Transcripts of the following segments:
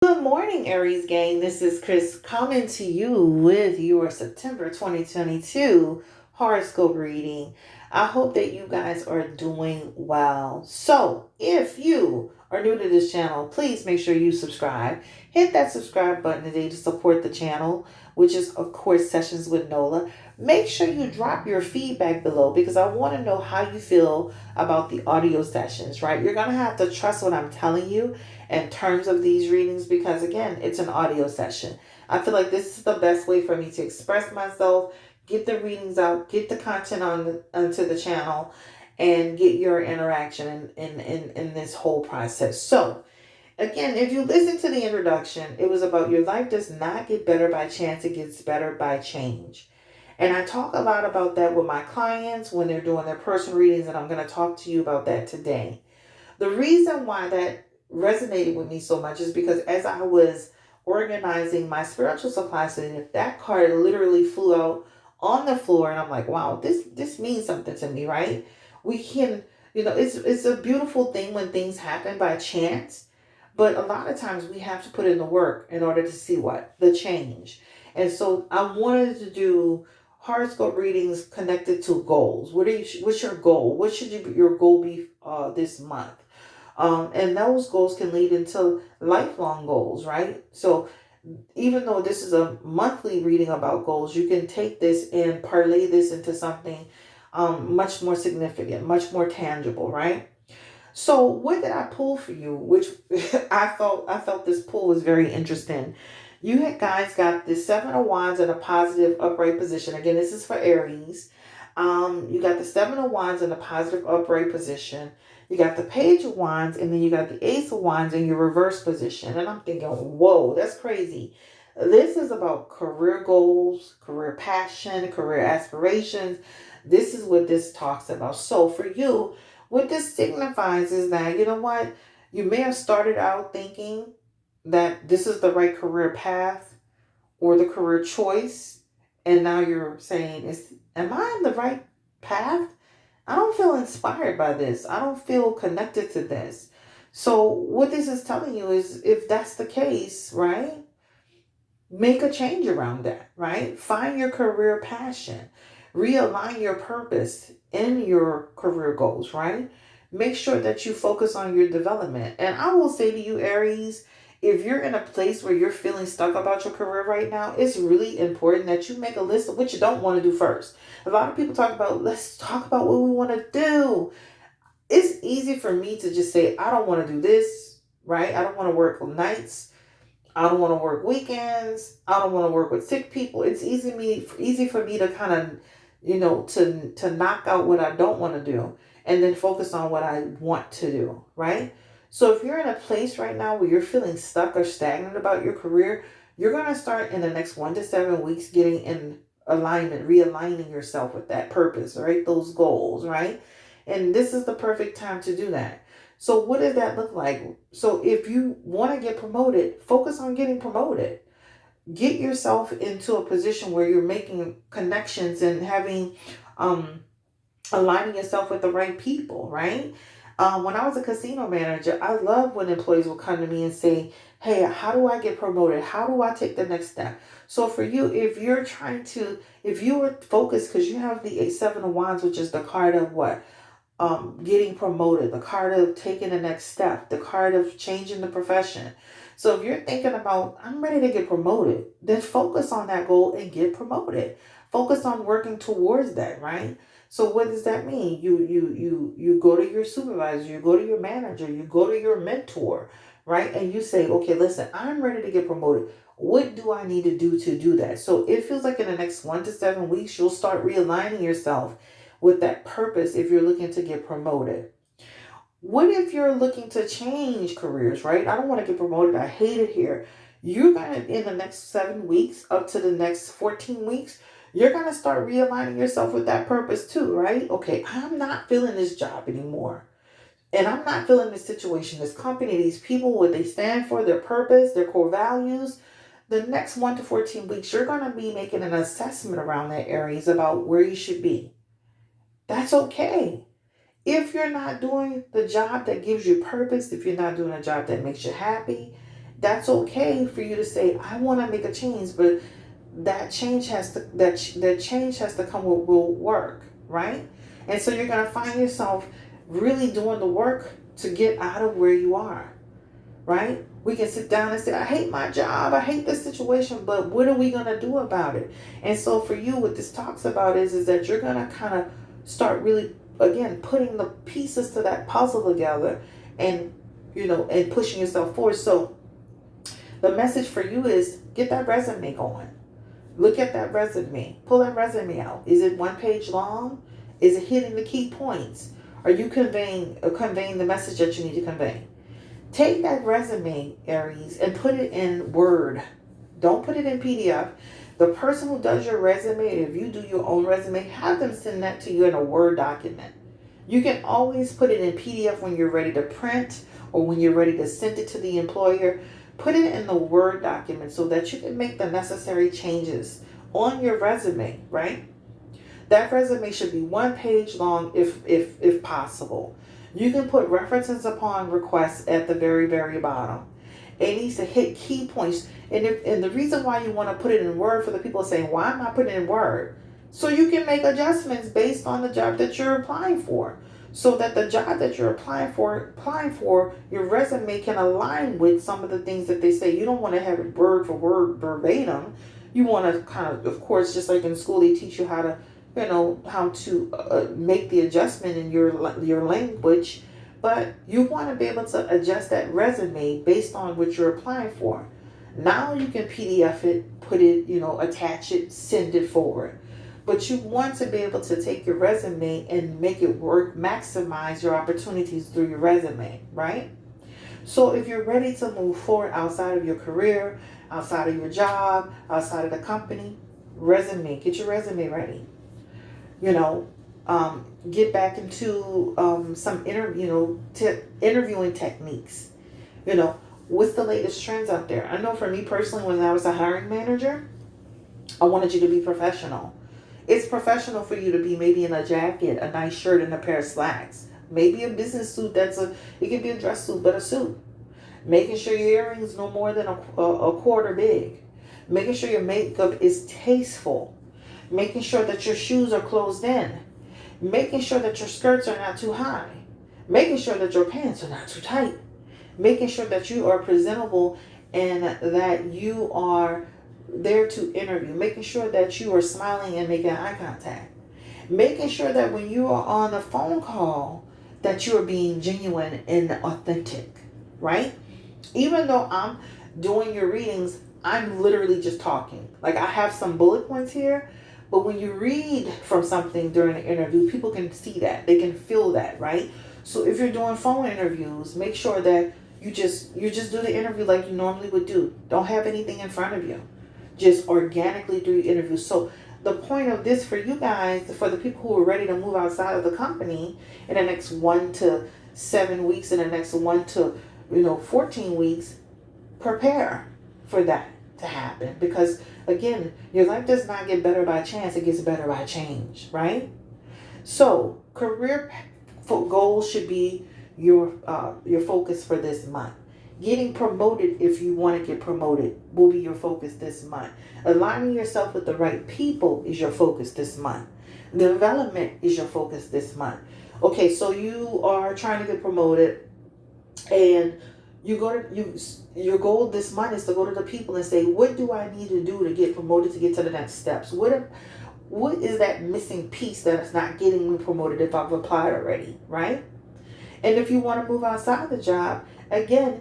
Good morning, Aries gang. This is Chris coming to you with your September 2022 horoscope reading. I hope that you guys are doing well. So, if you are new to this channel, please make sure you subscribe. Hit that subscribe button today to support the channel, which is, of course, Sessions with Nola. Make sure you drop your feedback below because I want to know how you feel about the audio sessions, right? You're going to have to trust what I'm telling you in terms of these readings because again it's an audio session. I feel like this is the best way for me to express myself, get the readings out, get the content onto the channel, and get your interaction in this whole process. So again, if you listen to the introduction, it was about your life does not get better by chance, it gets better by change. And I talk a lot about that with my clients when they're doing their personal readings, and I'm going to talk to you about that today. The reason why that resonated with me so much is because as I was organizing my spiritual supply set, that card literally flew out on the floor, and I'm like, wow, this means something to me, right? We can, it's a beautiful thing when things happen by chance, but a lot of times we have to put in the work in order to see what the change. And so I wanted to do horoscope readings connected to goals. What's your goal? What should your goal be this month? And those goals can lead into lifelong goals, right? So even though this is a monthly reading about goals, you can take this and parlay this into something much more significant, much more tangible, right? So what did I pull for you? Which I felt this pull was very interesting. You guys got the Seven of Wands in a positive upright position. Again, this is for Aries. You got the Seven of Wands in a positive upright position. You got the Page of Wands, and then you got the Ace of Wands in your reverse position. And I'm thinking, whoa, that's crazy. This is about career goals, career passion, career aspirations. This is what this talks about. So for you, what this signifies is that, you know what? You may have started out thinking that this is the right career path or the career choice. And now you're saying, am I on the right path? I don't feel inspired by this. I don't feel connected to this. So, what this is telling you is if that's the case, right? Make a change around that, right? Find your career passion, realign your purpose in your career goals, right? Make sure that you focus on your development. And I will say to you, Aries, if you're in a place where you're feeling stuck about your career right now, it's really important that you make a list of what you don't want to do first. A lot of people talk about, let's talk about what we want to do. It's easy for me to just say, I don't want to do this, right? I don't want to work nights. I don't want to work weekends. I don't want to work with sick people. It's easy for me to kind of, to knock out what I don't want to do and then focus on what I want to do, right? So if you're in a place right now where you're feeling stuck or stagnant about your career, you're going to start in the next 1 to 7 weeks getting in alignment, realigning yourself with that purpose, right? Those goals, right? And this is the perfect time to do that. So what does that look like? So if you want to get promoted, focus on getting promoted. Get yourself into a position where you're making connections and having aligning yourself with the right people, right? When I was a casino manager, I loved when employees would come to me and say, hey, how do I get promoted? How do I take the next step? So for you, if you are focused, because you have the Seven of Wands, which is the card of what? Getting promoted, the card of taking the next step, the card of changing the profession. So if you're thinking about, I'm ready to get promoted, then focus on that goal and get promoted. Focus on working towards that, right? So what does that mean? You go to your supervisor, you go to your manager, you go to your mentor, right? And you say, okay, listen, I'm ready to get promoted. What do I need to do that? So it feels like in the next 1 to 7 weeks, you'll start realigning yourself with that purpose if you're looking to get promoted. What if you're looking to change careers, right? I don't want to get promoted. I hate it here. You're going to, in the next 7 weeks, up to the next 14 weeks, you're going to start realigning yourself with that purpose too, right? Okay, I'm not feeling this job anymore. And I'm not feeling this situation, this company, these people, what they stand for, their purpose, their core values. The next 1 to 14 weeks, you're going to be making an assessment around that areas about where you should be. That's okay. If you're not doing the job that gives you purpose, if you're not doing a job that makes you happy, That's okay for you to say, I want to make a change, but that change has to that change has to come with real work, right? And so you're going to find yourself really doing the work to get out of where you are, right? We can sit down and say, I hate my job, I hate this situation, but what are we going to do about it? And so for you, what this talks about is that you're going to kind of start really, again, putting the pieces to that puzzle together, and and pushing yourself forward. So the message for you is, get that resume going. Look at that resume. Pull that resume out. Is it one page long? Is it hitting the key points? Are you conveying the message that you need to convey? Take that resume, Aries, and put it in Word. Don't put it in PDF. The person who does your resume, if you do your own resume, have them send that to you in a Word document. You can always put it in PDF when you're ready to print, or when you're ready to send it to the employer. Put it in the Word document so that you can make the necessary changes on your resume, right? That resume should be one page long if possible. You can put references upon requests at the very, very bottom. It needs to hit key points. And the reason why you want to put it in Word, for the people saying, why am I putting it in Word? So you can make adjustments based on the job that you're applying for. So that the job that you're applying for, your resume can align with some of the things that they say. You don't want to have it word for word verbatim. You want to kind of course, just like in school, they teach you how to, how to make the adjustment in your language. But you want to be able to adjust that resume based on what you're applying for. Now you can PDF it, put it, attach it, send it forward. But you want to be able to take your resume and make it work, maximize your opportunities through your resume, right? So if you're ready to move forward outside of your career, outside of your job, outside of the company, get your resume ready. Get back into some interviewing techniques. What's the latest trends out there? I know for me personally, when I was a hiring manager, I wanted you to be professional. It's professional for you to be maybe in a jacket, a nice shirt, and a pair of slacks. Maybe a business suit it could be a dress suit, but a suit. Making sure your earrings no more than a quarter big. Making sure your makeup is tasteful. Making sure that your shoes are closed in. Making sure that your skirts are not too high. Making sure that your pants are not too tight. Making sure that you are presentable and that you are there to interview. Making sure that you are smiling and making eye contact. Making sure that when you are on a phone call, that you are being genuine and authentic, right? Even though I'm doing your readings, I'm literally just talking. Like, I have some bullet points here, but when you read from something during an interview, people can see that. They can feel that, right? So if you're doing phone interviews, make sure that you just do the interview like you normally would do. Don't have anything in front of you. Just organically do your interview. So the point of this for you guys, for the people who are ready to move outside of the company in the next 1 to 7 weeks, in the next 1 to 14 weeks, prepare for that to happen. Because again, your life does not get better by chance, it gets better by change, right? So career goals should be your focus for this month. Getting promoted, if you want to get promoted, will be your focus this month. Aligning yourself with the right people is your focus this month. Development is your focus this month. Okay, so you are trying to get promoted, and your goal this month is to go to the people and say, what do I need to do to get promoted, to get to the next steps? What is that missing piece that is not getting me promoted if I've applied already, right? And if you want to move outside the job, again,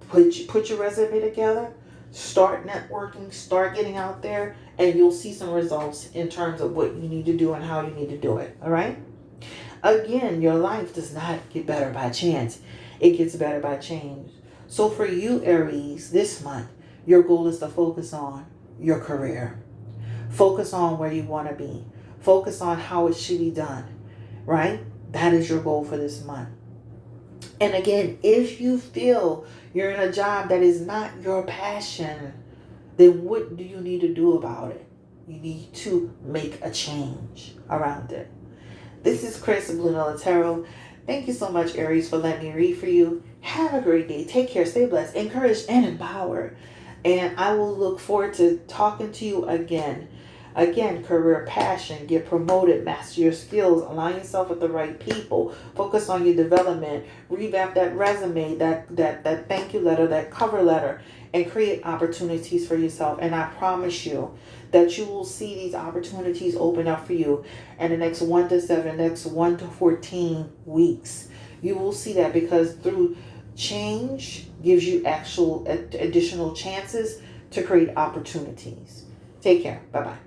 put your resume together, start networking, start getting out there, and you'll see some results in terms of what you need to do and how you need to do it, all right? Again, your life does not get better by chance. It gets better by change. So for you, Aries, this month, your goal is to focus on your career. Focus on where you want to be. Focus on how it should be done, right? That is your goal for this month. And again, if you feel you're in a job that is not your passion, then what do you need to do about it? You need to make a change around it. This is Chris, Blue Nola Tarot. Thank you so much, Aries, for letting me read for you. Have a great day. Take care. Stay blessed, encouraged, and empowered. And I will look forward to talking to you again. Again, career passion, get promoted, master your skills, align yourself with the right people, focus on your development, revamp that resume, that thank you letter, that cover letter, and create opportunities for yourself. And I promise you that you will see these opportunities open up for you in the next 1 to 7, next 1 to 14 weeks. You will see that because through change gives you actual additional chances to create opportunities. Take care. Bye bye.